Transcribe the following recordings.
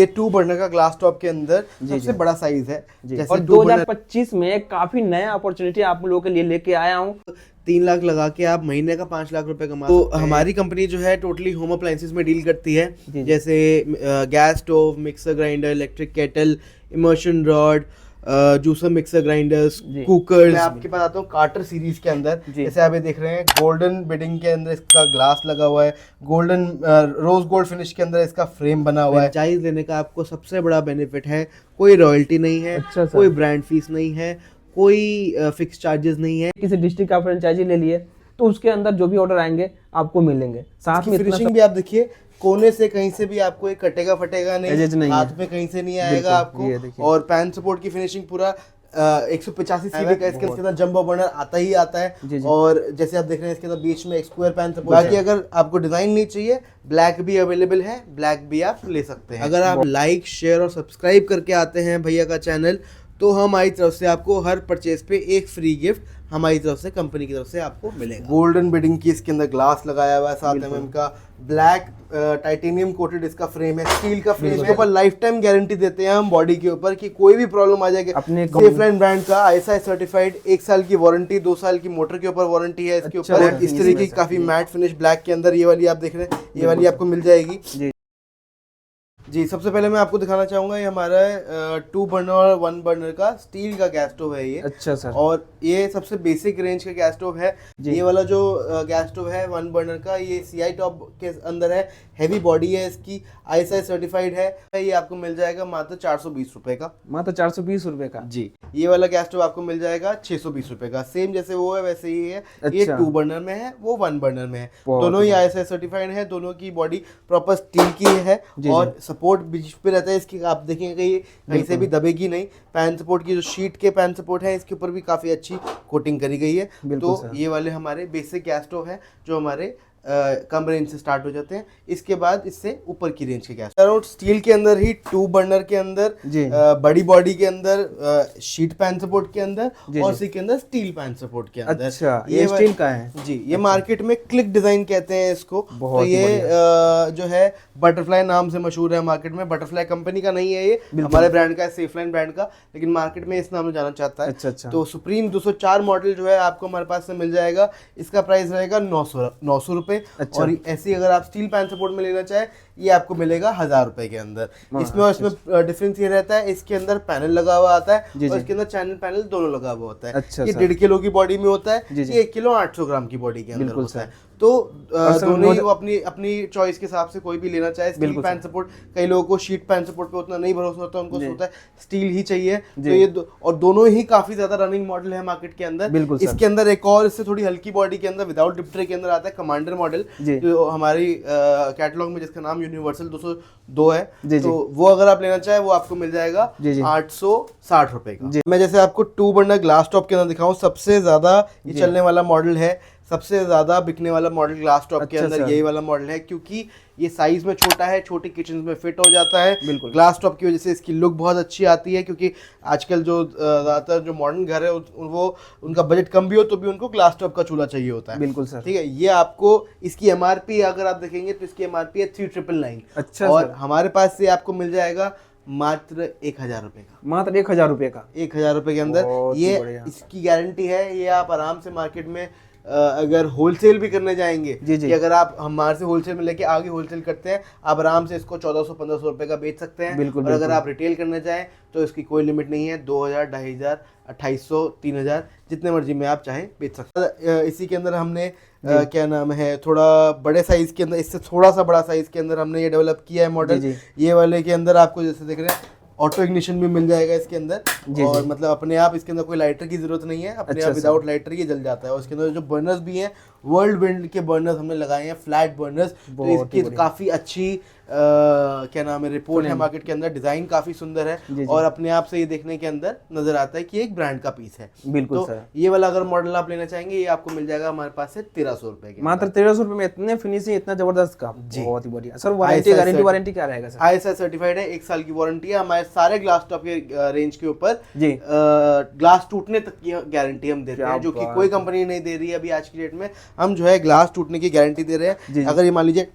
ये 2 बर्नर का glass top के अंदर सबसे बड़ा साइज है। जैसे और 2025 में काफी नया अपॉर्चुनिटी आप लोगों के लिए लेके आया हूँ। 3 लाख लगा के आप महीने का 5 लाख रुपए कमा सकते हैं। हमारी कंपनी जो है टोटली होम अप्लायंसेस में डील करती है, जैसे gas stove, mixer grinder, electric kettle, immersion rod, juicer, mixer grinders, cookers. मैं आपके पास आता हूँ कार्टर सीरीज के अंदर। जैसे आप ये देख रहे हैं, गोल्डन बिडिंग के अंदर इसका ग्लास लगा हुआ है, गोल्डन रोज गोल्ड फिनिश के अंदर इसका फ्रेम बना हुआ है। फ्रेंचाइज लेने का आपको सबसे बड़ा बेनिफिट है, कोई रॉयल्टी नहीं है, कोई ब्रांड फीस नहीं है, कोई फिक्स चार्जेस नहीं है। किसी डिस्ट्रिक्ट का फ्रेंचाइजी ले लिए तो उसके अंदर जो भी ऑर्डर आएंगे आपको मिलेंगे। साथ में फिनिशिंग भी आप देखिए, कोने से कहीं से भी आपको एक कटेगा फटेगा नहीं, हाथ में कहीं से नहीं आएगा आपको। और पैन सपोर्ट की फिनिशिंग पूरा 185 सीबी का इसके अंदर जंबो बर्नर आता ही आता है। और जैसे आप देख रहे हैं इसके अंदर बीच में एक स्क्वायर पैन सपोर्ट। बाकी अगर आपको डिजाइन नहीं चाहिए, ब्लैक भी अवेलेबल है, ब्लैक भी आप ले सकते हैं। अगर आप लाइक, शेयर और सब्सक्राइब करके आते हैं भैया का चैनल, तो हमारी तरफ से आपको हर परचेज पे एक फ्री गिफ्ट हमारी तरफ से, कंपनी की तरफ से आपको मिलेगा। गोल्डन बिडिंग की इसके अंदर ग्लास लगाया हुआ है, 7 mm का ब्लैक टाइटेनियम कोटेड इसका फ्रेम है, स्टील का फ्रेम है। इसके ऊपर लाइफ टाइम गारंटी देते हैं हम बॉडी के ऊपर कि कोई भी प्रॉब्लम आ जाएगी। सेफलाइन ब्रांड का ISI सर्टिफाइड 1 साल की वारंटी, 2 साल की मोटर के ऊपर वारंटी है इसके ऊपर। इस तरह की काफी मैट फिनिश ब्लैक के अंदर ये वाली आप देख रहे हैं, ये वाली आपको मिल जाएगी। जी, सबसे पहले मैं आपको दिखाना चाहूंगा, ये हमारा 2 बर्नर और 1 बर्नर का स्टील का गैस स्टोव है ये। अच्छा सर। और ये सबसे बेसिक रेंज का गैस स्टोव है। ये वाला जो गैस स्टोव है 1 बर्नर का, ये CI टॉप के अंदर है, हैवी बॉडी है इसकी, ISI सर्टिफाइड है। ये आपको मिल जाएगा मात्र 420 रुपए का। मात्र 420 रुपए का। जी, ये वाला गैस स्टोव आपको मिल जाएगा 620 रुपए का। सेम जैसे वो है वैसे ही है। ये 2 बर्नर में है, वो 1 बर्नर में है। दोनों ही ISI सर्टिफाइड है, दोनों की बॉडी प्रॉपर स्टील की है और सपोर्ट बीच पे रहता है इसकी। आप देखेंगे कहीं से भी दबेगी नहीं। पैन सपोर्ट की जो शीट के पैन सपोर्ट है, इसके ऊपर भी काफी अच्छी कोटिंग करी गई है। तो ये वाले हमारे बेसिक गैस स्टोव है जो हमारे कम रेंज से स्टार्ट हो जाते हैं। इसके बाद इससे ऊपर की रेंज के गैस स्टील के अंदर ही 2 बर्नर के अंदर, बड़ी बॉडी के अंदर, शीट पैन सपोर्ट के अंदर और इसी के अंदर स्टील पैन सपोर्ट के अंदर। अच्छा, ये स्टील का है जी। ये मार्केट में क्लिक डिजाइन कहते हैं इसको। तो ये जो है बटरफ्लाई नाम से मशहूर है मार्केट में। बटरफ्लाई कंपनी का नहीं है ये, हमारे ब्रांड का है, सेफलाइन ब्रांड का, लेकिन मार्केट में इस नाम से जाना चाहता है। अच्छा। तो सुप्रीम 204 मॉडल जो है आपको हमारे पास से मिल जाएगा। इसका प्राइस रहेगा 900 रुपए। अच्छा। और ऐसी अगर आप स्टील पैन सपोर्ट में लेना चाहे, ये आपको मिलेगा 1000 रुपए के अंदर। इसमें और इसमें डिफरेंस ये रहता है, इसके अंदर पैनल लगा हुआ आता है और इसके अंदर चैनल पैनल दोनों लगा हुआ होता है। अच्छा, ये 1.5 किलो की बॉडी में होता है, ये 1 किलो 800 ग्राम की बॉडी के अंदर होता है। तो दोनों ही वो अपनी चॉइस के हिसाब से कोई भी लेना चाहे। स्टील पैन सपोर्ट, कई लोगों को शीट पैन सपोर्ट पे उतना नहीं भरोसा होता, उनको होता है स्टील ही चाहिए। तो ये और दोनों ही काफी ज्यादा रनिंग मॉडल है मार्केट के अंदर। इसके अंदर एक और इससे थोड़ी हल्की बॉडी के अंदर विदाउट डिप ट्रे के अंदर आता है कमांडर मॉडल, जो हमारी कैटलॉग में जिसका नाम यूनिवर्सल 202 है। तो वो अगर आप लेना चाहे वो आपको मिल जाएगा 860 रुपए का। मैं जैसे आपको 2 बर्नर ग्लास टॉप के अंदर दिखाऊं, सबसे ज्यादा ये चलने वाला मॉडल है, सबसे ज्यादा बिकने वाला मॉडल ग्लास टॉप के अंदर यही वाला मॉडल है, क्योंकि ये साइज में छोटा है, छोटी किचन में फिट हो जाता है। ग्लास टॉप की वजह से इसकी लुक बहुत अच्छी आती है, क्योंकि आजकल जो ज्यादातर जो मॉडर्न घर है वो उनका बजट कम भी हो तो भी उनको ग्लास टॉप का चूल्हा चाहिए होता है। बिल्कुल सर। ठीक है, ये आपको इसकी MRP अगर आप देखेंगे तो इसकी MRP है 3999। अच्छा। और हमारे पास से आपको मिल जाएगा मात्र 1000 रुपए का। मात्र 1000 रुपए का। 1000 रुपए के अंदर ये इसकी गारंटी है। ये आप आराम से मार्केट में अगर होलसेल भी करने जाएंगे, कि अगर आप हमारे से होलसेल में लेके आगे होलसेल करते हैं, आप आराम से इसको 1400-1500 रुपए का बेच सकते हैं। और अगर आप रिटेल करना चाहें तो इसकी कोई लिमिट नहीं है, 2000, 2500, 2800, 3000 जितने मर्जी में आप चाहें बेच सकते हैं। इसी के अंदर हमने क्या नाम है, थोड़ा बड़े साइज के अंदर, इससे थोड़ा सा बड़ा साइज के अंदर हमने ये डेवलप किया है मॉडल। ये वाले के अंदर आपको जैसे देख रहे हैं ऑटो इग्निशन भी मिल जाएगा इसके अंदर। और मतलब अपने आप इसके अंदर कोई लाइटर की जरूरत नहीं है, अपने आप विदाउट लाइटर ये जल जाता है। और इसके अंदर जो बर्नर्स भी हैं, वर्ल्ड ब्रांड के बर्नर्स हमने लगाए हैं, फ्लैट बर्नर्स। तो इसकी काफी अच्छी क्या नाम है रिपोर्ट है मार्केट के अंदर। डिजाइन काफी सुंदर है और अपने आप से ये देखने के अंदर नजर आता है कि एक ब्रांड का पीस है। बिल्कुल तो सर। ये वाला अगर मॉडल आप लेना चाहेंगे, ये आपको मिल जाएगा हमारे पास से 1300 रुपए के। मात्र 1300 रुपए में इतने फिनिशिंग, इतना जबरदस्त काम। बहुत ही बढ़िया सर। वारंटी क्या रहेगा सर? ISI सर्टिफाइड है, 1 साल की वारंटी है। हमारे सारे ग्लास टॉप के रेंज के ऊपर ग्लास टूटने तक की गारंटी हम देते हैं, जो कि कोई कंपनी नहीं दे रही है अभी आज की डेट में। हम जो है ग्लास टूटने की गारंटी दे रहे हैं। अगर ये मान लीजिए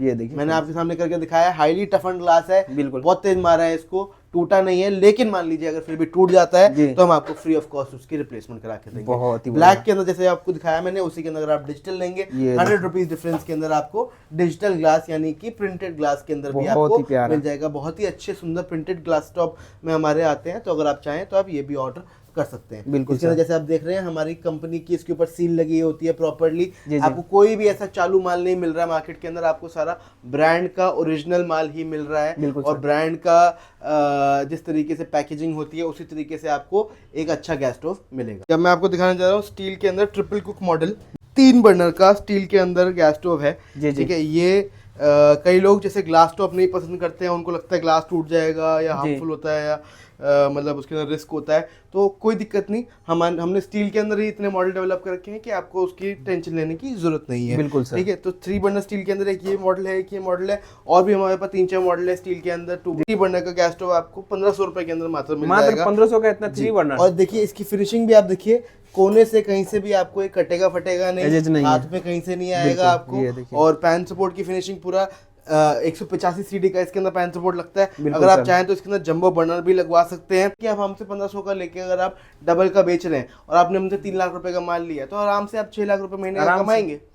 ये देखिए मैंने आपके सामने करके दिखाया, हाईली टफन ग्लास है, बिल्कुल बहुत तेज मारा है इसको, टूटा नहीं है। लेकिन मान लीजिए अगर फिर भी टूट जाता है तो हम आपको फ्री ऑफ कॉस्ट उसकी रिप्लेसमेंट करा के देंगे। बहुत ही ब्लैक के अंदर जैसे आपको दिखाया मैंने, उसी के अंदर अगर आप डिजिटल लेंगे 100 रुपीज डिफरेंस के अंदर आपको डिजिटल ग्लास यानी कि प्रिंटेड ग्लास के अंदर भी आपको मिल जाएगा। बहुत ही अच्छे सुंदर प्रिंटेड ग्लास टॉप में हमारे आते हैं, तो अगर आप चाहें तो आप ये भी ऑर्डर कर सकते हैं। बिल्कुल इसके अंदर जैसे आप देख रहे हैं हमारी कंपनी की इसके ऊपर सील लगी होती है प्रॉपर्ली। आपको कोई भी ऐसा चालू माल नहीं मिल रहा है मार्केट के अंदर, आपको सारा ब्रांड का ओरिजिनल माल ही मिल रहा है। और ब्रांड का जिस तरीके से पैकेजिंग होती है उसी तरीके से आपको एक अच्छा गैस स्टोव मिलेगा। जब मैं आपको दिखाने जा रहा हूँ स्टील के अंदर ट्रिपल कुक मॉडल 3 बर्नर का स्टील के अंदर गैस स्टोव है। ठीक है, ये कई लोग जैसे ग्लास टॉप नहीं पसंद करते हैं, उनको लगता है ग्लास टूट जाएगा या हार्मफुल होता है या मतलब उसके अंदर रिस्क होता है, तो कोई दिक्कत नहीं। हमने स्टील के अंदर ही इतने मॉडल डेवलप कर रखे हैं कि आपको उसकी टेंशन लेने की जरूरत नहीं है। बिल्कुल सर। ठीक है, तो 3 बर्नर स्टील के अंदर एक ये मॉडल है, एक ये मॉडल है, और भी हमारे पास 3-4 मॉडल है स्टील के अंदर। 2 बर्नर का गैस स्टोव आपको 1500 रुपए के अंदर मात्र मिल जाएगा। 1500 का इतना 3 बर्नर। और देखिए इसकी फिनिशिंग भी आप देखिए, कोने से कहीं से भी आपको एक कटेगा फटेगा नहीं, हाथ में कहीं से नहीं आएगा आपको। और पैन सपोर्ट की फिनिशिंग पूरा 185 सीडी का इसके अंदर पैन सपोर्ट लगता है। अगर आप चाहें तो इसके अंदर जंबो बर्नर भी लगवा सकते हैं। कि आप हमसे 1500 का लेके अगर आप डबल का बेच रहे हैं और आपने हमसे 3 लाख रुपए का माल लिया, तो आराम से आप 6 लाख रुपए महीने का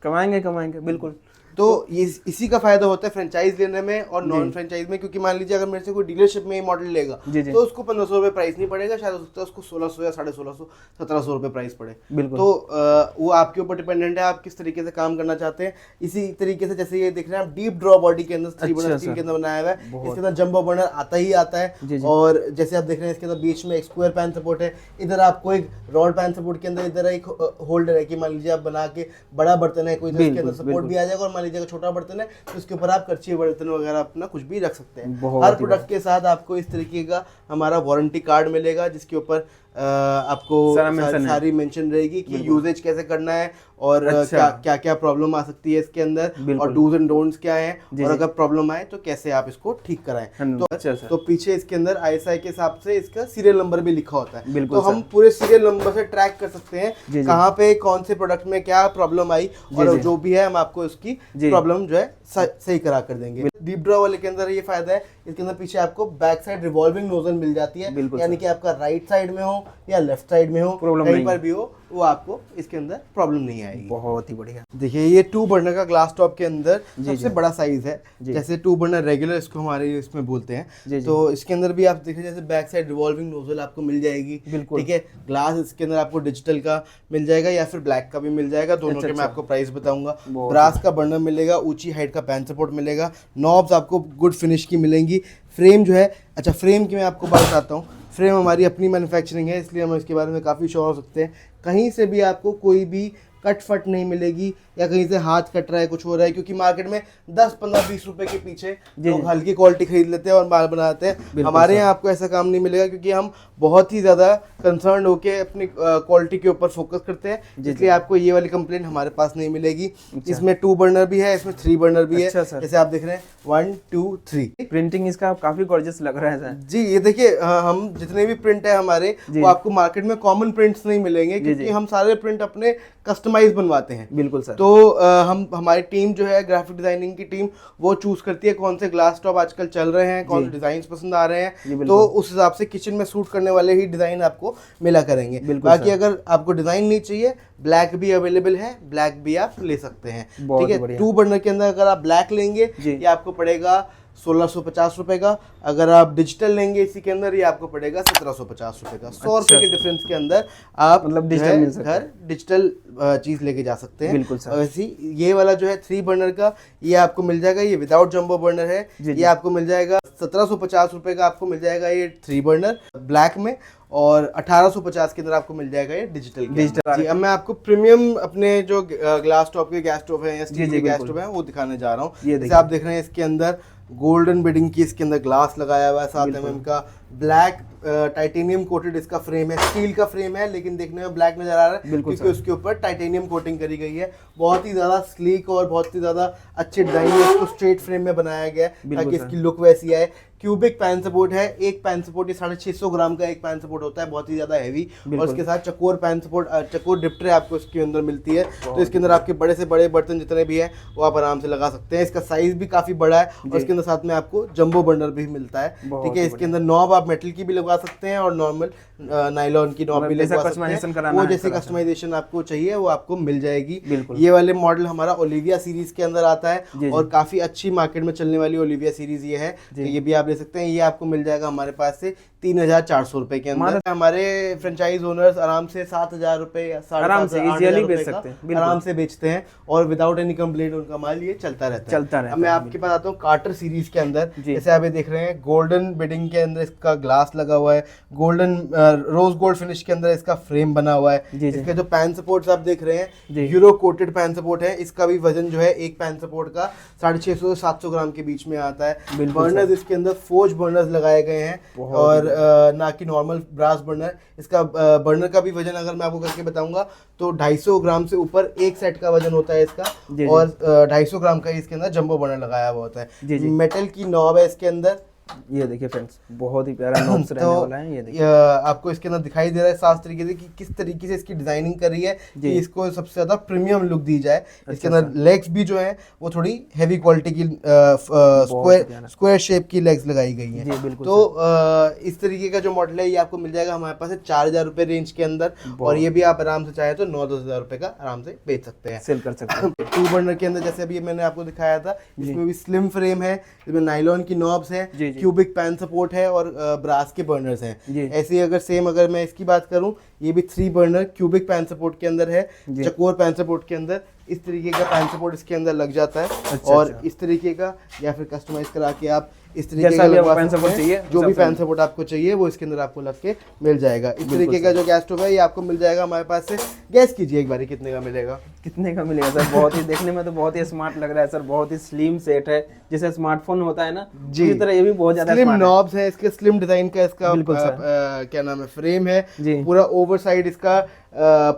कमाएंगे बिल्कुल। तो ये इसी का फायदा होता है फ्रेंचाइज लेने में और नॉन फ्रेंचाइज में, क्योंकि मान लीजिए अगर मेरे से कोई डीलरशिप में ये मॉडल लेगा तो उसको 1500 रुपए प्राइस नहीं पड़ेगा, शायद हो सकता है उसको 1600 या 1650 1700 रुपए प्राइस पड़े। तो वो आपके ऊपर डिपेंडेंट है, आप किस तरीके से काम करना चाहते हैं। इसी तरीके से जैसे ये देख रहे हैं आप, डीप ड्रॉ बॉडी के अंदर 3 बर्नर स्टील के अंदर बनाया हुआ है। इसके अंदर जंबो बर्नर आता ही आता है। और जैसे आप देख रहे हैं इसके अंदर बीच में एक स्क्वायर पैन सपोर्ट है, इधर आपको एक रॉड पैन सपोर्ट के अंदर इधर एक होल्डर है कि मान लीजिए आप बना के बड़ा बर्तन है कोई, इसके अंदर सपोर्ट भी आ जाएगा। और मान लीजिए छोटा बर्तन है तो इसके ऊपर आप करछी बर्तन वगैरह अपना कुछ भी रख सकते हैं। हर प्रोडक्ट के साथ आपको इस तरीके का हमारा वारंटी कार्ड मिलेगा, जिसके ऊपर आपको सारी मेंशन रहेगी कि यूजेज कैसे करना है और क्या क्या प्रॉब्लम आ सकती है इसके अंदर, और डूज एंड डोंट्स क्या है, और अगर प्रॉब्लम आए तो कैसे आप इसको ठीक कराएं। तो पीछे इसके अंदर ISI के हिसाब से इसका सीरियल नंबर भी लिखा होता है, तो हम पूरे सीरियल नंबर से ट्रैक कर सकते हैं कहाँ पे कौन से प्रोडक्ट में क्या प्रॉब्लम आई, और जो भी है हम आपको उसकी प्रॉब्लम जो है सही करा कर देंगे। डीप ड्रॉ वाले के अंदर ये फायदा है, इसके अंदर पीछे आपको बैक साइड रिवॉल्विंग नोजल मिल जाती है, यानी कि आपका राइट साइड में हो या लेफ्ट साइड में हो, कहीं पर भी हो, वो आपको इसके अंदर प्रॉब्लम नहीं आएगी। बहुत ही बढ़िया। देखिए ये 2 बर्नर का ग्लास टॉप के अंदर सबसे बड़ा साइज है, जैसे 2 बर्नर रेगुलर इसको हमारे इसमें बोलते हैं। तो इसके अंदर भी आप देखिए जैसे बैक साइड रिवॉल्विंग नोजल आपको मिल जाएगी। ठीक है, ग्लास इसके अंदर आपको डिजिटल का मिल जाएगा या फिर ब्लैक का भी मिल जाएगा, दोनों के मैं आपको प्राइस बताऊंगा। ब्रास का बर्नर मिलेगा, ऊंची हाइट का पैन सपोर्ट मिलेगा, नॉब्स आपको गुड फिनिश की मिलेंगी। फ्रेम जो है, अच्छा फ्रेम की मैं आपको बात बताता हूँ। फ्रेम हमारी अपनी मैन्युफैक्चरिंग है, इसलिए हम इसके बारे में काफ़ी श्योर हो सकते हैं। कहीं से भी आपको कोई भी कट फट नहीं मिलेगी या कहीं से हाथ कट रहा है कुछ हो रहा है, क्योंकि मार्केट में 10, 15, 20 रुपए के पीछे लोग हल्की क्वालिटी खरीद लेते हैं और माल बनाते हैं। हमारे यहाँ आपको ऐसा काम नहीं मिलेगा, क्योंकि हम बहुत ही ज़्यादा कंसर्न होके अपनी क्वालिटी के ऊपर फोकस करते हैं, इसलिए आपको ये वाली कंप्लेंट हमारे पास नहीं मिलेगी। इसमें 2 बर्नर भी है, इसमें 3 बर्नर भी है, जैसे आप देख रहे हैं 1, 2, 3। प्रिंटिंग इसका काफी गॉर्जियस लग रहा है सर। जी ये देखिए, हम जितने भी प्रिंट है हमारे, वो आपको मार्केट में कॉमन प्रिंट्स नहीं मिलेंगे, क्योंकि हम सारे प्रिंट अपने कस्टमाइज बनवाते हैं। बिल्कुल सर। तो हमारी टीम जो है ग्राफिक डिजाइनिंग की टीम, वो चूज करती है कौन से ग्लास टॉप आजकल चल रहे हैं, कौन से डिजाइन पसंद आ रहे हैं, तो उस हिसाब से किचन में सूट करने वाले ही डिजाइन आपको मिला करेंगे। बाकी अगर आपको डिजाइन नहीं चाहिए, ब्लैक भी अवेलेबल है, ब्लैक भी आप ले सकते हैं। ठीक है, 2 बर्नर के अंदर अगर आप ब्लैक लेंगे ये आपको पड़ेगा 1650 रुपए का। अगर आप डिजिटल लेंगे इसी के अंदर, ये आपको पड़ेगा 1750 रुपए का। 100 रुपए के डिफरेंस के अंदर आप मतलब डिजिटल चीज लेके जा सकते हैं। बिल्कुल सर। वैसे ये वाला जो है 3 बर्नर का, ये आपको मिल जाएगा, ये विदाउट जंबो बर्नर है, ये आपको मिल जाएगा 1750 रुपए का। आपको मिल जाएगा ये 3 बर्नर ब्लैक में, और 1850 के अंदर आपको मिल जाएगा ये डिजिटल। जी अब मैं आपको प्रीमियम अपने जो ग्लास टॉप के गैस स्टोव है या स्टील के गैस स्टोव है वो दिखाने जा रहा हूँ। जैसे आप देख रहे हैं इसके अंदर गोल्डन बेडिंग की इसके अंदर ग्लास लगाया हुआ है, 7 mm का ब्लैक टाइटेनियम कोटेड इसका फ्रेम है, स्टील का फ्रेम है लेकिन देखने में ब्लैक नजर आ रहा है क्योंकि उसके ऊपर टाइटेनियम कोटिंग करी गई है। बहुत ही ज्यादा स्लीक और बहुत ही ज्यादा अच्छे डिजाइन में इसको स्ट्रेट फ्रेम में बनाया गया है ताकि इसकी लुक वैसी आए। क्यूबिक पैन सपोर्ट है, एक पैन सपोर्ट, ये 650 ग्राम का एक पैन सपोर्ट होता है, बहुत ही ज्यादा हैवी। और उसके साथ चकोर पैन सपोर्ट, चकोर डिप ट्रे आपको इसके अंदर मिलती है, तो इसके अंदर आपके बड़े से बड़े बर्तन जितने भी हैं वो आप आराम से लगा सकते हैं। इसका साइज भी काफी बड़ा है और इसके अंदर साथ में आपको जंबो बर्नर भी मिलता है, ठीक है। इसके अंदर नॉब आप मेटल की भी लगा सकते हैं और नॉर्मल नाइलॉन की नॉब भी लगा सकते हैं, वो जैसी कस्टमाइजेशन आपको चाहिए वो आपको मिल जाएगी। ये वाले मॉडल हमारा ओलिविया सीरीज के अंदर आता है और काफी अच्छी मार्केट में चलने वाली ओलिविया सीरीज ये है, तो ये भी आप ले सकते हैं। ये आपको मिल जाएगा हमारे पास से 3,400 रुपए के अंदर। हमारे फ्रेंचाइज ओनर्स आराम से 7,000 रुपए या 7,500 बेच सकते हैं, आराम से बेचते हैं और विदाउट एनी कंप्लेंट उनका माल ये चलता रहता है। अब मैं आपके पास आता हूँ कार्टर सीरीज के अंदर, जैसे आप ये देख रहे हैं गोल्डन बिडिंग के अंदर इसका ग्लास लगा हुआ है, गोल्डन रोज गोल्ड फिनिश के अंदर इसका फ्रेम बना हुआ है। इसके जो पैन सपोर्ट्स आप देख रहे हैं यूरो कोटेड पैन सपोर्ट है, इसका भी वजन जो है एक पैन सपोर्ट का 650 से 700 ग्राम के बीच में आता है। बर्नर्स इसके अंदर फोर्ज बर्नर्स लगाए गए हैं और ना कि नॉर्मल ब्रास बर्नर। इसका बर्नर का भी वजन अगर मैं आपको करके बताऊंगा तो 250 ग्राम से ऊपर एक सेट का वजन होता है इसका और 250 ग्राम का इसके अंदर जंबो बर्नर लगाया हुआ होता है। मेटल की नॉब है इसके अंदर, ये देखिए फ्रेंड्स बहुत ही प्यारा नॉब्स रहने वाला है। ये देखिए आपको इसके अंदर दिखाई दे रहा है साफ तरीके से कि किस तरीके से इसकी डिजाइनिंग करी है कि इसको सबसे ज्यादा प्रीमियम लुक दी जाए। इसके अंदर लेग्स भी जो है वो थोड़ी हैवी क्वालिटी की स्क्वायर शेप की लेग्स लगाई गई है। तो इस तरीके का जो मॉडल है ये आपको मिल जाएगा हमारे पास 4,000 रुपए रेंज के अंदर और ये भी आप आराम से चाहे तो 9-10 हजार रुपए का आराम से बेच सकते हैं, सेल कर सकते हैं। 2 बर्नर के अंदर जैसे अभी मैंने आपको दिखाया था, इसमें भी स्लिम फ्रेम है, इसमें नाइलॉन की नॉब्स है, क्यूबिक पैन सपोर्ट है और ब्रास के बर्नर्स हैं। ऐसे अगर सेम अगर मैं इसकी बात करूं, ये भी 3 बर्नर क्यूबिक पैन सपोर्ट के अंदर है, चकोर पैन सपोर्ट के अंदर इस तरीके का पैन सपोर्ट इसके अंदर लग जाता है। और इस तरीके का या फिर कस्टमाइज करा के आप इस तरीके का पैन सपोर्ट चाहिए, जो भी पैन सपोर्ट आपको चाहिए वो इसके अंदर आपको लग के मिल जाएगा। इस तरीके का जो गैस स्टोव है ये आपको मिल जाएगा हमारे पास से। गैस कीजिए एक बारी कितने का मिलेगा? कितने का मिलेगा सर? बहुत ही देखने में तो बहुत ही स्मार्ट लग रहा है सर, बहुत ही स्लिम सेट है, जैसे स्मार्टफोन होता है ना जी, इसी तरह ये भी बहुत ज्यादा स्लिम नॉब्स है, इसके स्लिम डिजाइन का इसका क्या नाम है फ्रेम है, पूरा ओवर साइड इसका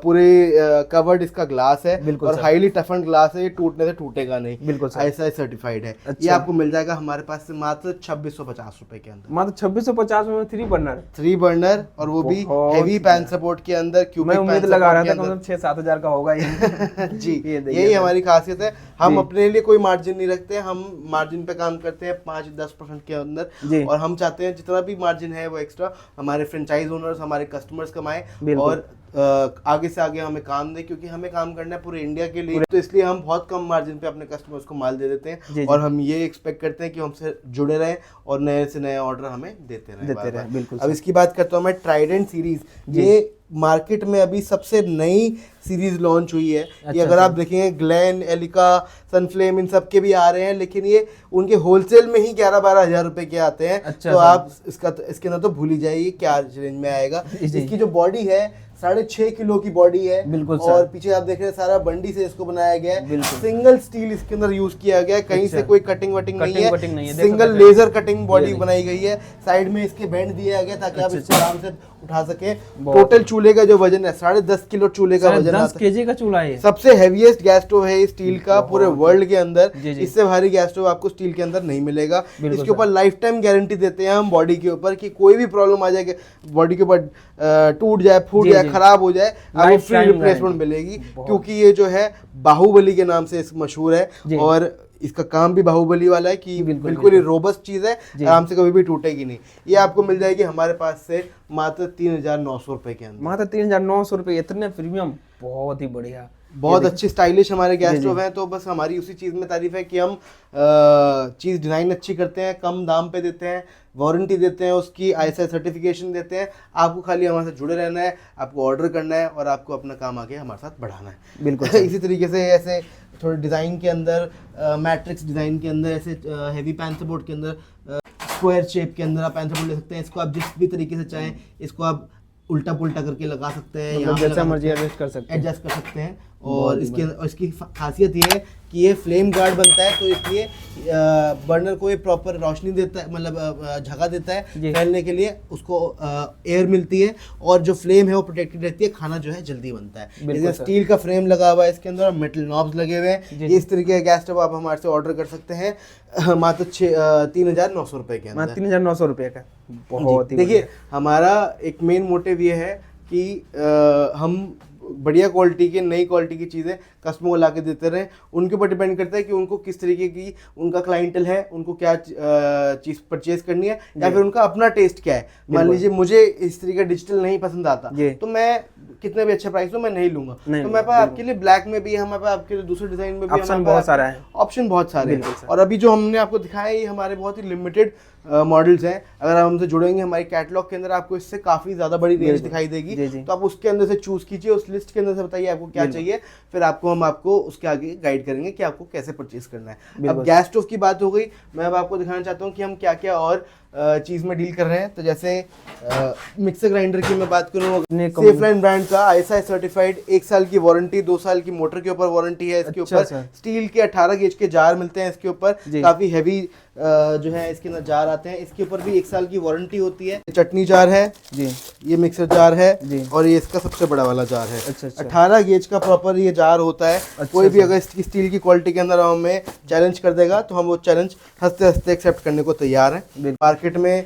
पूरे कवर्ड इसका ग्लास है और हाईली टफन ग्लास है, ये टूटने से टूटेगा नहीं, बिल्कुल ISI सर्टिफाइड है। ये आपको मिल जाएगा हमारे पास से मात्र 2650 रुपए के अंदर, मात्र 2650 में 3 बर्नर और वो भी हेवी पैन सपोर्ट के अंदर। मैं उम्मीद लगा रहा था कम 6-7 हजार का होगा ये। जी यही हमारी खासियत है, हम अपने लिए कोई मार्जिन नहीं रखते, हम मार्जिन पे काम करते हैं 5-10% के अंदर और हम चाहते हैं जितना भी मार्जिन है वो एक्स्ट्रा हमारे फ्रेंचाइज ओनर्स हमारे कस्टमर्स कमाएं और आगे से आगे हमें काम दे, क्योंकि हमें काम करना है पूरे इंडिया के लिए, तो इसलिए हम बहुत कम मार्जिन पे अपने कस्टमर्स को माल दे देते हैं और हम ये एक्सपेक्ट करते हैं कि हमसे जुड़े रहें और नए से नए ऑर्डर हमें देते रहें। बिल्कुल। अब इसकी बात करता हूँ मैं ट्राइडेंट सीरीज, ये मार्केट में अभी सबसे नई सीरीज लॉन्च हुई है। ये अगर आप देखेंगे ग्लेन, एलिका, सनफ्लेम इन सब के भी आ रहे हैं, लेकिन ये उनके होलसेल में ही 11-12 हजार रुपए के आते हैं। तो आप इसके अंदर तो भूल ही जाइए क्या रेंज में आएगा। इसकी जो बॉडी है 6.5 किलो की बॉडी है, बिल्कुल और पीछे आप देख रहे हैं सारा बंडी से इसको बनाया गया है, सिंगल स्टील इसके अंदर यूज किया गया है, कहीं से कोई कटिंग वटिंग नहीं है, सिंगल लेजर कटिंग बॉडी बनाई गई है। साइड में इसके बैंड दिया गया ताकि आप इसको आराम से उठा सके। टोटल चूल्हे का जो वजन है 10.5 किलो चूल्हे का वजन, 10 केजी का चूल्हा है, सबसे हेवीएस्ट गैस स्टोव है स्टील का पूरे वर्ल्ड के अंदर। इससे भारी गैस स्टोव आपको स्टील के अंदर नहीं मिलेगा। इसके ऊपर लाइफ टाइम गारंटी देते हैं हम बॉडी के ऊपर कि कोई भी प्रॉब्लम आ जाए, बॉडी के ऊपर टूट जाए, फूट जाए, खराब हो जाए, आपको फ्री रिप्लेसमेंट मिलेगी, क्योंकि ये जो है बाहुबली के नाम से मशहूर है और इसका काम भी बाहुबली वाला है कि बिल्कुल ही रोबस्ट चीज है, आराम से कभी भी टूटेगी नहीं। ये आपको मिल जाएगी हमारे पास से मात्र 3,900 रुपए के अंदर, मात्र 3,900 रुपए, इतने प्रीमियम, बहुत ही बढ़िया, बहुत अच्छी स्टाइलिश हमारे गैस स्टोव हैं। तो बस हमारी उसी चीज़ में तारीफ है कि हम चीज़ डिज़ाइन अच्छी करते हैं, कम दाम पे देते हैं, वारंटी देते हैं, उसकी ISI सर्टिफिकेशन देते हैं। आपको खाली हमारे साथ जुड़े रहना है, आपको ऑर्डर करना है और आपको अपना काम आगे हमारे साथ बढ़ाना है। बिल्कुल इसी तरीके से ऐसे थोड़े डिज़ाइन के अंदर, मैट्रिक्स डिज़ाइन के अंदर, ऐसे हैवी पैन सपोर्ट के अंदर, स्क्वायर शेप के अंदर आप पैन सपोर्ट ले सकते हैं। इसको आप जिस भी तरीके से चाहें इसको आप उल्टा पुल्टा करके लगा सकते हैं, यहाँ जैसा मर्जी एडजस्ट कर सकते हैं और इसकी खासियत ये है कि ये फ्लेम गार्ड बनता है, तो इसलिए बर्नर को ये प्रॉपर रोशनी देता है, मतलब जगह देता है फैलने के लिए, उसको एयर मिलती है और जो फ्लेम है वो प्रोटेक्टेड रहती है, खाना जो है जल्दी बनता है। जैसे स्टील का फ्रेम लगा हुआ है इसके अंदर, मेटल नॉब्स लगे हुए हैं। ये इस तरीके का गैस स्टोव आप हमारे से ऑर्डर कर सकते हैं मात्र 3,900 रुपए के अंदर। 3,900 रुपए का। बहुत ही देखिए, हमारा एक मेन मोटिव ये है कि हम बढ़िया क्वालिटी की, नई क्वालिटी की चीज़ें कस्टमर को ला के देते रहे। उनके ऊपर डिपेंड करता है कि उनको किस तरीके की उनका क्लाइंटल है, उनको क्या चीज़ परचेज करनी है, या फिर उनका अपना टेस्ट क्या है। मान लीजिए मुझे इस तरीके का डिजिटल नहीं पसंद आता, तो मैं कितने भी अच्छे प्राइस हो मैं नहीं लूंगा, तो मेरे पास आपके लिए ब्लैक में भी है, हमारे पास आपके लिए दूसरे डिजाइन में भी ऑप्शन बहुत सारा है, ऑप्शन बहुत सारे हैं। और अभी जो हमने आपको दिखाया ये हमारे बहुत ही लिमिटेड मॉडल्स हैं। अगर आप हमसे जुड़ेंगे हमारी कैटलॉग के अंदर आपको इससे काफ़ी ज़्यादा बड़ी रेंज दिखाई देगी, तो आप उसके अंदर से चूज़ कीजिए, उस लिस्ट के अंदर से बताइए आपको क्या चाहिए, फिर हम आपको उसके आगे गाइड करेंगे कि आपको कैसे परचेज करना है। अब गैस स्टोव की बात हो गई, मैं अब आपको दिखाना चाहता हूँ कि हम क्या क्या और चीज़ में डील कर रहे हैं। तो जैसे मिक्सर ग्राइंडर की मैं बात करूँ, सेफलाइन ब्रांड का ISI सर्टिफाइड 1 साल की वारंटी, 2 साल की मोटर के ऊपर वारंटी है इसके ऊपर। स्टील के 18 गेज के जार मिलते हैं इसके ऊपर, काफ़ी हैवी जो है इसके अंदर जार आते हैं। इसके ऊपर भी 1 साल की वारंटी होती है। चटनी जार है जी, ये मिक्सर जार है और ये इसका सबसे बड़ा वाला जार है। 18 गेज का प्रॉपर ये जार होता है। कोई भी अगर इसकी स्टील की क्वालिटी के अंदर हमें चैलेंज कर देगा तो हम वो चैलेंज हंसते हंसते एक्सेप्ट करने को तैयार हैं। मार्केट में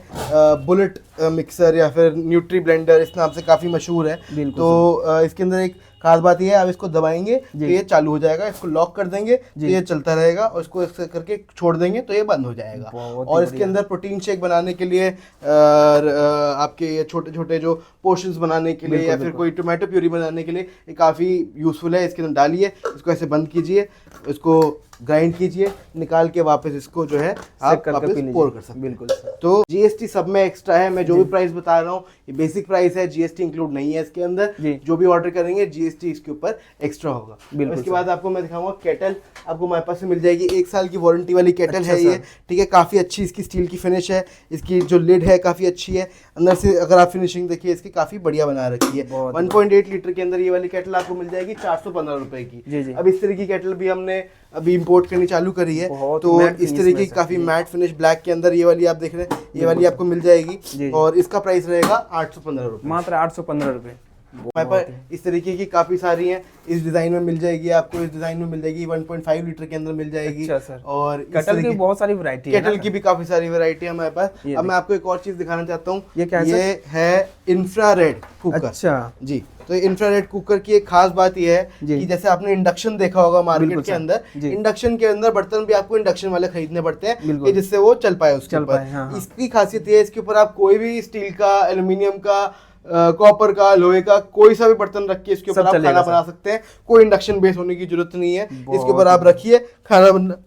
बुलेट मिक्सर या फिर न्यूट्री ब्लेंडर इस नाम से काफ़ी मशहूर है। तो इसके अंदर एक खास बात ये है, आप इसको दबाएंगे तो ये चालू हो जाएगा, इसको लॉक कर देंगे तो ये चलता रहेगा, और इसको ऐसे करके छोड़ देंगे तो ये बंद हो जाएगा। और इसके अंदर प्रोटीन शेक बनाने के लिए, आपके ये छोटे छोटे जो पोर्शंस बनाने के लिए, या फिर कोई टोमेटो प्यूरी बनाने के लिए ये काफ़ी यूज़फुल है। इसके अंदर डालिए, इसको ऐसे बंद कीजिए, इसको ग्राइंड कीजिए, निकाल के वापस इसको जो है आप वापस पोर कर सकते हैं। बिल्कुल। तो GST सब में एक्स्ट्रा है। मैं जो भी प्राइस बता रहा हूँ ये बेसिक प्राइस है, GST इंक्लूड नहीं है इसके अंदर। जो भी ऑर्डर करेंगे GST इसके ऊपर एक्स्ट्रा होगा। इसके बाद आपको मैं दिखाऊंगा केटल, आपको हमारे पास से मिल जाएगी 1 साल की वारंटी वाली केटल है ये, ठीक है। काफ़ी अच्छी इसकी स्टील की फिनिश है, इसकी जो लिड है काफ़ी अच्छी है, अंदर से अगर आप फिनिशिंग देखिए इसकी काफ़ी बढ़िया बना रखी है। 1.8 लीटर के अंदर ये वाली केटल आपको मिल जाएगी 415 रुपए की। अब इस तरह की केटल भी हमने अभी इंपोर्ट करनी चालू करी है, तो इस तरीके की काफी मैट फिनिश ब्लैक के अंदर ये वाली आप देख रहे हैं, ये वाली आपको मिल जाएगी और इसका प्राइस रहेगा 815 रुपए, मात्र 815 रुपए। हमारे पास इस तरीके की काफी सारी हैं, इस डिजाइन में मिल जाएगी आपको, इस डिजाइन में मिल जाएगी 1.5 लीटर के अंदर मिल जाएगी। और केटल की बहुत सारी वैरायटी है, केटल की भी काफी सारी वैरायटी है हमारे पास। अब मैं आपको एक और चीज दिखाना चाहता हूँ, ये है इंफ्रारेड कुकर। अच्छा जी, तो इंफ्रारेड कुकर की एक खास बात यह है कि जैसे आपने इंडक्शन देखा होगा मार्केट के अंदर, इंडक्शन के अंदर बर्तन भी आपको इंडक्शन वाले खरीदने पड़ते हैं कि जिससे वो चल पाए उसके ऊपर। इसकी खासियत ये है, इसके ऊपर आप कोई भी स्टील का, एल्यूमिनियम का, कॉपर का, लोहे का कोई सा भी बर्तन रख के इसके ऊपर आप खाना बना सकते हैं। कोई इंडक्शन बेस होने की जरूरत नहीं है, इसके ऊपर आप रखिए, खाना बनना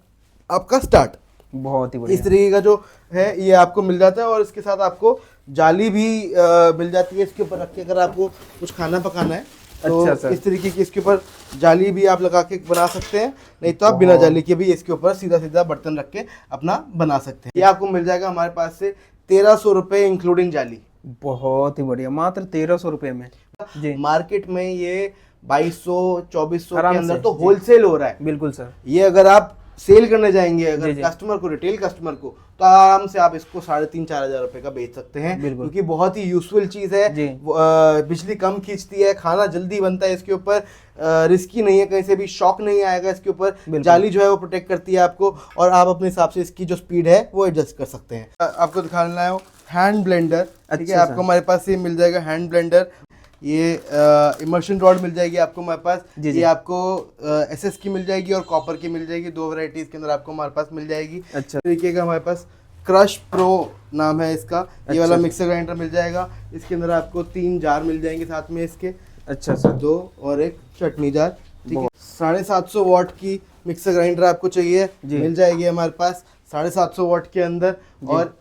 आपका स्टार्ट। बहुत ही बढ़िया। इस तरीके का जो है ये आपको मिल जाता है, और इसके साथ आपको जाली भी मिल जाती है इसके ऊपर रख के, अगर आपको कुछ खाना पकाना है तो इस तरीके की इसके ऊपर जाली भी आप लगा के बना सकते हैं, नहीं तो आप बिना जाली के भी इसके ऊपर सीधा सीधा बर्तन रख के अपना बना सकते हैं। ये आपको मिल जाएगा हमारे पास से 1300 रुपए इंक्लूडिंग जाली। बहुत ही बढ़िया, मात्र 1300 रुपए में जी। मार्केट में ये 2200-2400 के अंदर तो होलसेल हो रहा है। बिल्कुल सर, ये अगर आप सेल करने जाएंगे अगर कस्टमर को, रिटेल कस्टमर को, तो आराम से आप इसको 3,500-4 हजार रुपए का बेच सकते हैं, क्योंकि बहुत ही यूजफुल चीज है। बिजली कम खींचती है, खाना जल्दी बनता है इसके ऊपर, रिस्की नहीं है, कहीं से भी शॉक नहीं आएगा इसके ऊपर। जाली जो है वो प्रोटेक्ट करती है आपको, और आप अपने हिसाब से इसकी जो स्पीड है वो एडजस्ट कर सकते हैं। आपको दिखाना है हैंड ब्लेंडर, ठीक है। आपको हमारे पास ये मिल जाएगा हैंड ब्लेंडर, ये इमर्शन रॉड मिल जाएगी आपको हमारे पास, ये आपको SS की मिल जाएगी और कॉपर की मिल जाएगी, 2 वैरायटी के अंदर आपको हमारे पास मिल जाएगी। अच्छा तरीके का हमारे पास क्रश प्रो नाम है इसका, ये वाला मिक्सर ग्राइंडर मिल जाएगा। इसके अंदर आपको 3 जार मिल जाएंगे साथ में इसके। अच्छा सर, 2 और एक चटनी जार, ठीक है। 750 वाट की मिक्सर ग्राइंडर आपको चाहिए, मिल जाएगी हमारे पास 750 वाट के अंदर। और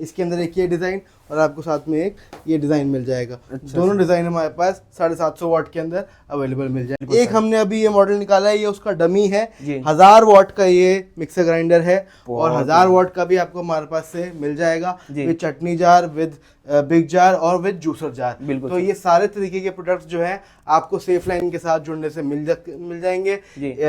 इसके अंदर एक ये डिज़ाइन और आपको साथ में एक ये डिज़ाइन मिल जाएगा। दोनों डिज़ाइन हमारे पास 750 वाट के अंदर अवेलेबल मिल जाएगा। एक हमने अभी ये मॉडल निकाला है, ये उसका डमी है, 1000 वाट का ये मिक्सर ग्राइंडर है और 1000 वाट का भी आपको हमारे पास से मिल जाएगा with chutney jar, with big jar और विद जूसर जार। तो ये सारे तरीके के प्रोडक्ट्स जो है आपको सेफ लाइन के साथ जुड़ने से मिल जाएंगे।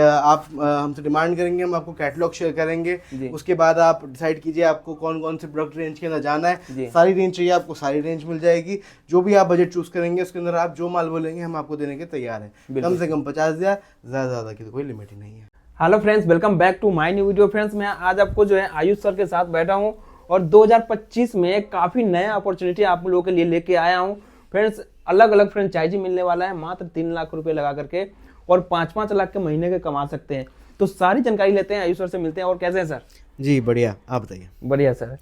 आप हमसे डिमांड करेंगे, हम आपको कैटलॉग शेयर करेंगे, उसके बाद आप डिसाइड कीजिए आपको कौन कौन से प्रोडक्ट रेंज के अंदर जाना है। सारी रेंज चाहिए आपको, सारी रेंज मिल जाएगी। जो भी आप बजट चूज करेंगे उसके अंदर आप जो माल बोलेंगे हम आपको देने के तैयार हैं। कम से कम 50,000, ज़्यादा की तो कोई लिमिट ही नहीं है। Hello friends, welcome back to my new video. Friends, मैं आज आपको जो है आयुष सर के साथ बैठा हूँ और 2025 में काफ़ी नया अपॉर्चुनिटी आप लोगों के लिए लेके आया हूँ। फ्रेंड्स, अलग अलग फ्रेंचाइजी मिलने वाला है मात्र 3 लाख रुपए लगा करके और 5-5 लाख के महीने के कमा सकते हैं। तो सारी जानकारी लेते हैं, आयुष सर से मिलते हैं। और कैसे हैं सर? जी बढ़िया, आप बताइए। बढ़िया सर।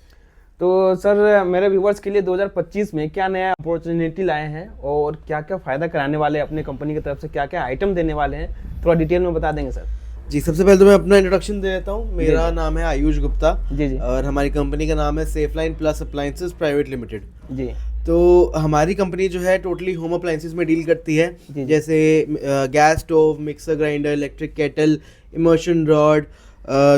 तो सर, मेरे व्यूवर्स के लिए 2025 में क्या नया अपॉर्चुनिटी लाए हैं और क्या क्या फ़ायदा कराने वाले हैं अपने कंपनी की तरफ से, क्या क्या आइटम देने वाले हैं, थोड़ा डिटेल में बता देंगे सर। जी, सबसे पहले तो मैं अपना इंट्रोडक्शन दे देता हूँ। मेरा नाम है आयुष गुप्ता जी और हमारी कंपनी का नाम है safe line plus appliances private limited जी। तो हमारी कंपनी जो है टोटली होम अप्लायंसेस में डील करती है, जैसे gas stove, mixer grinder, electric kettle, immersion rod,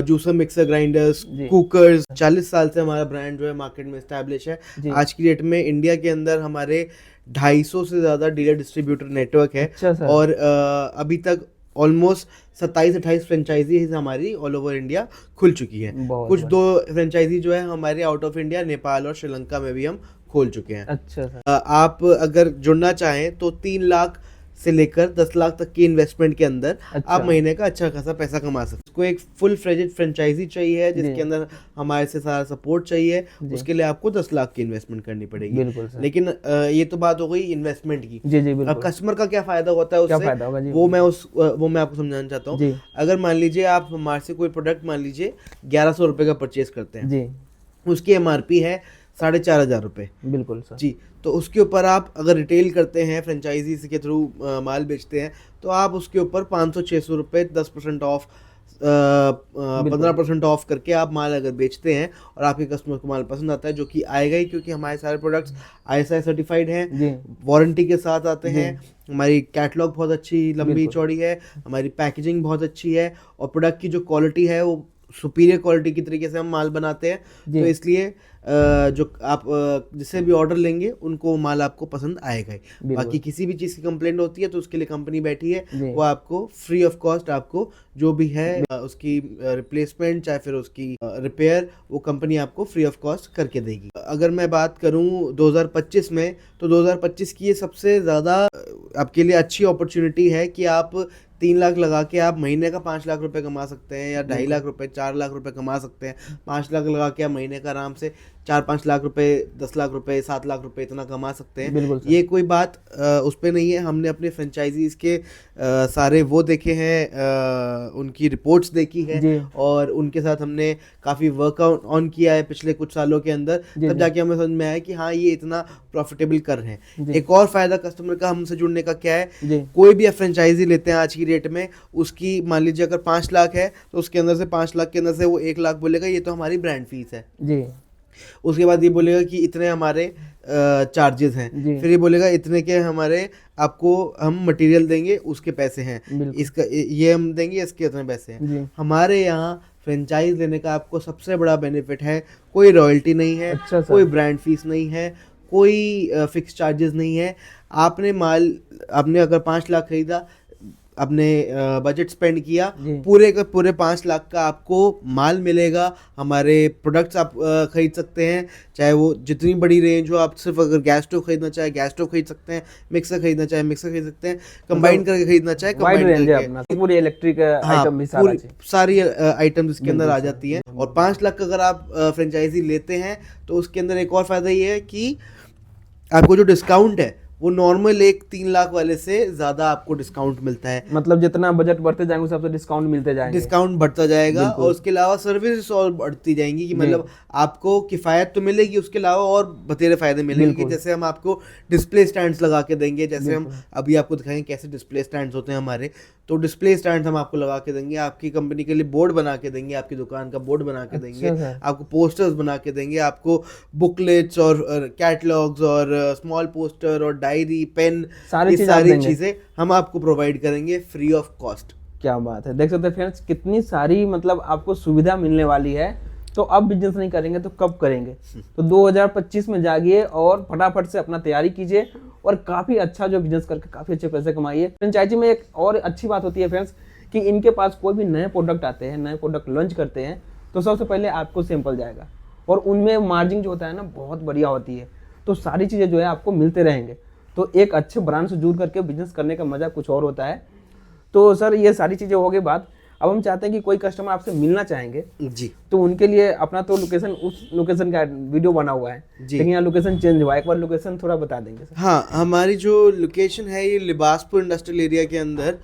juicer mixer grinders, cookers. 40 साल से हमारा ब्रांड जो है मार्केट में एस्टैब्लिश है। आज की डेट में इंडिया के अंदर हमारे 250 से ज़्यादा डीलर डिस्ट्रीब्यूटर नेटवर्क है। और अभी तक ऑलमोस्ट 27-28 फ्रेंचाइजीज हमारी ऑल ओवर इंडिया खुल चुकी है। कुछ 2 फ्रेंचाइजी जो है हमारे आउट ऑफ इंडिया, नेपाल और श्रीलंका में भी हम खोल चुके हैं। अच्छा सर। आप अगर जुड़ना चाहें तो 3 लाख से लेकर 10 लाख तक की इन्वेस्टमेंट के अंदर आप महीने का अच्छा खासा पैसा कमा सकते हैं। उसको एक फुल फ्लेजेड फ्रेंचाइजी चाहिए जिसके अंदर हमारे से सारा सपोर्ट चाहिए, उसके लिए आपको 10 लाख की इन्वेस्टमेंट करनी पड़ेगी। लेकिन ये तो बात हो गई इन्वेस्टमेंट की। अब कस्टमर का क्या फायदा होता है उससे, वो मैं आपको समझाना चाहता हूँ। अगर मान लीजिए आप हमारे से कोई प्रोडक्ट मान लीजिए 1100 रुपए का परचेज करते हैं, उसकी MRP है 4,500 रुपए। बिल्कुल सर जी। तो उसके ऊपर आप अगर रिटेल करते हैं, फ्रेंचाइजी के थ्रू माल बेचते हैं, तो आप उसके ऊपर 500-600 रुपये 10% ऑफ, 15% ऑफ करके आप माल अगर बेचते हैं और आपके कस्टमर को माल पसंद आता है, जो कि आएगा ही क्योंकि हमारे सारे प्रोडक्ट्स ISI सर्टिफाइड हैं, वारंटी के साथ आते हैं, हमारी कैटलॉग बहुत अच्छी लंबी चौड़ी है, हमारी पैकेजिंग बहुत अच्छी है और प्रोडक्ट की जो क्वालिटी है वो सुपीरियर क्वालिटी की तरीके से हम माल बनाते हैं। तो इसलिए जो आप जिससे भी ऑर्डर लेंगे उनको माल आपको पसंद आएगा ही। बाकी किसी भी चीज़ की कंप्लेंट होती है तो उसके लिए कंपनी बैठी है, वो आपको फ्री ऑफ कॉस्ट आपको जो भी है उसकी रिप्लेसमेंट चाहे फिर उसकी रिपेयर, वो कंपनी आपको फ्री ऑफ कॉस्ट करके देगी। अगर मैं बात करूं 2025 में, तो 2025 की ये सबसे ज़्यादा आपके लिए अच्छी अपॉर्चुनिटी है कि आप 3 लाख लगा के आप महीने का 5 लाख रुपए कमा सकते हैं, या 2.5 लाख रुपए, 4 लाख रुपए कमा सकते हैं। 5 लाख लगा के आप महीने का आराम से 4-5 लाख रुपए, 10 लाख रुपए, 7 लाख रुपए इतना कमा सकते हैं। ये कोई बात उस पर नहीं है। हमने अपने फ्रेंचाइजीज के सारे वो देखे हैं, उनकी रिपोर्ट्स देखी है और उनके साथ हमने काफ़ी वर्क ऑन किया है पिछले कुछ सालों के अंदर, तब जाके हमें समझ में आया कि हाँ ये इतना प्रॉफिटेबल कर रहे हैं। एक और फायदा कस्टमर का हमसे जुड़ने का क्या है, कोई भी आप फ्रेंचाइजी लेते हैं आज की रेट में, उसकी मान लीजिए अगर 5 लाख है तो उसके अंदर से 5 लाख के अंदर से वो 1 लाख बोलेगा ये तो हमारी ब्रांड फीस है जी। उसके बाद ये बोलेगा कि इतने हमारे चार्जेस हैं, फिर ये बोलेगा इतने के हमारे आपको हम मटेरियल देंगे उसके पैसे हैं, इसका ये हम देंगे इसके इतने पैसे हैं। हमारे यहाँ फ्रेंचाइज लेने का आपको सबसे बड़ा बेनिफिट है, कोई रॉयल्टी नहीं है, कोई ब्रांड फीस नहीं है, कोई फिक्स चार्जेस नहीं है। आपने अगर 5 लाख खरीदा, अपने बजट स्पेंड किया, पूरे का पूरे 5 लाख का आपको माल मिलेगा। हमारे प्रोडक्ट्स आप खरीद सकते हैं, चाहे वो जितनी बड़ी रेंज हो। आप सिर्फ अगर गैस स्टोव खरीदना चाहे गैस स्टोव खरीद सकते हैं, मिक्सर खरीदना चाहे मिक्सर खरीद सकते हैं, कंबाइन करके खरीदना चाहे कंबाइन करके, पूरी इलेक्ट्रिक आइटम भी सारी आइटम इसके अंदर आ जाती हैं। और 5 लाख अगर आप फ्रेंचाइजी लेते हैं तो उसके अंदर एक और फायदा ये है कि आपको जो डिस्काउंट है वो नॉर्मल एक 3 लाख वाले से ज्यादा आपको डिस्काउंट मिलता है। मतलब जितना बजट बढ़ते जाएंगे उस हिसाब से डिस्काउंट मिलते जाएंगे, डिस्काउंट बढ़ता जाएगा। और उसके अलावा सर्विस और बढ़ती जाएंगी कि मतलब आपको किफायत तो मिलेगी, उसके अलावा और बतेरे फायदे मिलेंगे। जैसे हम आपको डिस्प्ले स्टैंड्स लगा के देंगे, जैसे हम अभी आपको दिखाएंगे कैसे डिस्प्ले स्टैंड्स होते हैं हमारे, तो डिस्प्ले स्टैंड हम आपको लगा के देंगे, आपकी कंपनी के लिए बोर्ड बना के देंगे, आपकी दुकान का बोर्ड बना के देंगे, आपको पोस्टर्स बना के देंगे, आपको बुकलेट्स और कैटलॉग्स और स्मॉल पोस्टर और डायरी, पेन, सारी चीजें हम आपको प्रोवाइड करेंगे फ्री ऑफ कॉस्ट। क्या बात है, देख सकते हैं फ्रेंड्स कितनी सारी मतलब आपको सुविधा मिलने वाली है। तो अब बिजनेस नहीं करेंगे तो कब करेंगे? तो 2025 में जागिए और फटाफट से अपना तैयारी कीजिए और काफी अच्छा जो बिजनेस करके काफी अच्छे पैसे कमाइए। फ्रेंचाइजी में एक और अच्छी बात होती है फ्रेंड्स कि इनके पास कोई भी नए प्रोडक्ट आते हैं, नए प्रोडक्ट लॉन्च करते हैं तो सबसे पहले आपको सैंपल जाएगा और उनमें मार्जिन जो होता है ना बहुत बढ़िया होती है। तो सारी चीजें जो है आपको मिलते रहेंगे। तो एक अच्छे ब्रांड से जुड़ करके बिजनेस करने का मजा कुछ और होता है। तो सर ये सारी चीजें हो गई बात। अब हम चाहते हैं कि कोई कस्टमर आपसे मिलना चाहेंगे जी, तो उनके लिए अपना तो लोकेशन, उस लोकेशन का वीडियो बना हुआ है लेकिन यहाँ लोकेशन चेंज हुआ है, एक बार लोकेशन थोड़ा बता देंगे सर? हाँ, हमारी जो लोकेशन है ये लिबासपुर इंडस्ट्रियल एरिया के अंदर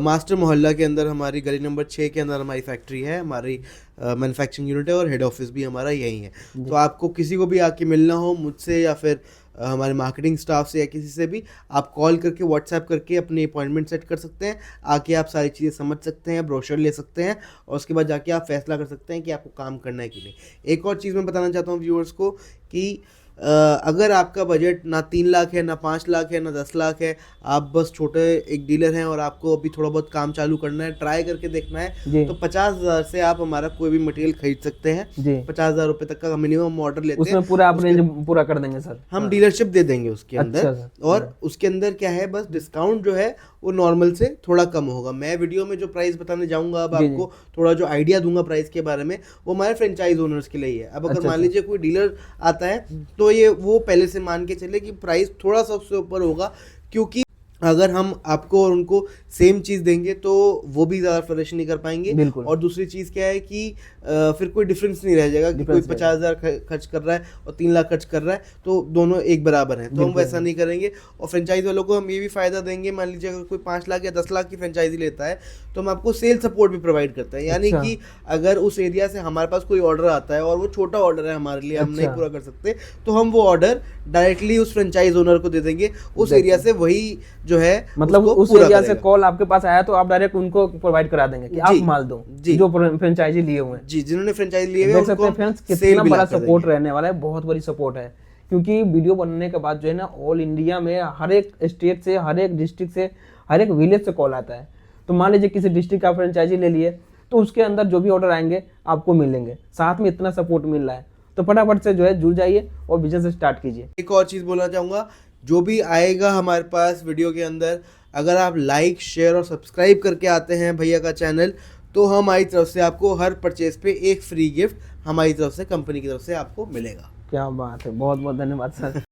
मास्टर मोहल्ला के अंदर हमारी गली नंबर 6 के अंदर हमारी फैक्ट्री है, हमारी मैन्युफैक्चरिंग यूनिट है और हेड ऑफिस भी हमारा यही है। तो आपको किसी को भी आके मिलना हो मुझसे या फिर हमारे मार्केटिंग स्टाफ से या किसी से भी, आप कॉल करके व्हाट्सएप करके अपनी अपॉइंटमेंट सेट कर सकते हैं। आके आप सारी चीज़ें समझ सकते हैं, ब्रोशर ले सकते हैं और उसके बाद जाके आप फैसला कर सकते हैं कि आपको काम करना है कि नहीं। एक और चीज़ मैं बताना चाहता हूँ व्यूअर्स को कि अगर आपका बजट ना 3 लाख है, ना 5 लाख है, ना 10 लाख है, आप बस छोटे एक डीलर हैं और आपको अभी थोड़ा बहुत काम चालू करना है, ट्राई करके देखना है, तो 50,000 से आप हमारा कोई भी मटेरियल खरीद सकते हैं। 50,000 रुपए तक का मिनिमम ऑर्डर लेते हैं, उसमें पूरा आप रेंज पूरा कर देंगे सर? हम डीलरशिप दे देंगे उसके अंदर। और उसके अंदर क्या है, बस डिस्काउंट जो है वो नॉर्मल से थोड़ा कम होगा। मैं वीडियो में जो प्राइस बताने जाऊंगा अब आपको थोड़ा जो आइडिया दूंगा प्राइस के बारे में, वो हमारे फ्रेंचाइज ओनर्स के लिए है। अब अगर मान लीजिए कोई डीलर आता है तो ये वो पहले से मान के चले कि प्राइस थोड़ा सा उससे ऊपर होगा, क्योंकि अगर हम आपको और उनको सेम चीज़ देंगे तो वो भी ज़्यादा फ्लरिश नहीं कर पाएंगे। और दूसरी चीज़ क्या है कि फिर कोई डिफरेंस नहीं रह जाएगा कि कोई 50,000 खर्च कर रहा है और 3 लाख खर्च कर रहा है तो दोनों एक बराबर हैं। तो हम वैसा नहीं करेंगे। और फ्रेंचाइज वालों को हम ये भी फ़ायदा देंगे, मान लीजिए अगर कोई 5 लाख या 10 लाख की फ्रेंचाइजी लेता है तो हम आपको सेल सपोर्ट भी प्रोवाइड करते हैं। यानी कि अगर उस एरिया से हमारे पास कोई ऑर्डर आता है और वो छोटा ऑर्डर है हमारे लिए, हम नहीं पूरा कर सकते, तो हम वो ऑर्डर डायरेक्टली उस फ्रेंचाइज ओनर को दे देंगे। उस एरिया से वही जो है मतलब उस एरिया से कॉल आपके पास आया तो आप डायरेक्ट उनको प्रोवाइड करा देंगे कि आप माल दो जो फ्रेंचाइजी लिए हुए हैं। जी, जिन्होंने फ्रेंचाइजी लिए हुए हैं। देख सकते हैं फ्रेंड्स कितना बड़ा सपोर्ट रहने वाला है, बहुत बड़ी सपोर्ट है। क्योंकि वीडियो बनने के बाद जो है ना ऑल इंडिया में हर एक स्टेट से, हर एक डिस्ट्रिक्ट से, हर एक विलेज से कॉल आता है। तो मान लीजिए किसी डिस्ट्रिक्ट का फ्रेंचाइजी ले लिए तो उसके अंदर जो भी ऑर्डर आएंगे आपको मिलेंगे, साथ में इतना सपोर्ट मिल रहा है। तो फटाफट से जो है जुड़ जाइए और बिजनेस स्टार्ट कीजिए। एक और चीज़ बोलना चाहूँगा, जो भी आएगा हमारे पास वीडियो के अंदर, अगर आप लाइक, शेयर और सब्सक्राइब करके आते हैं भैया का चैनल, तो हमारी तरफ से आपको हर परचेज पे एक फ्री गिफ्ट हमारी तरफ से, कंपनी की तरफ से आपको मिलेगा। क्या बात है, बहुत बहुत धन्यवाद सर।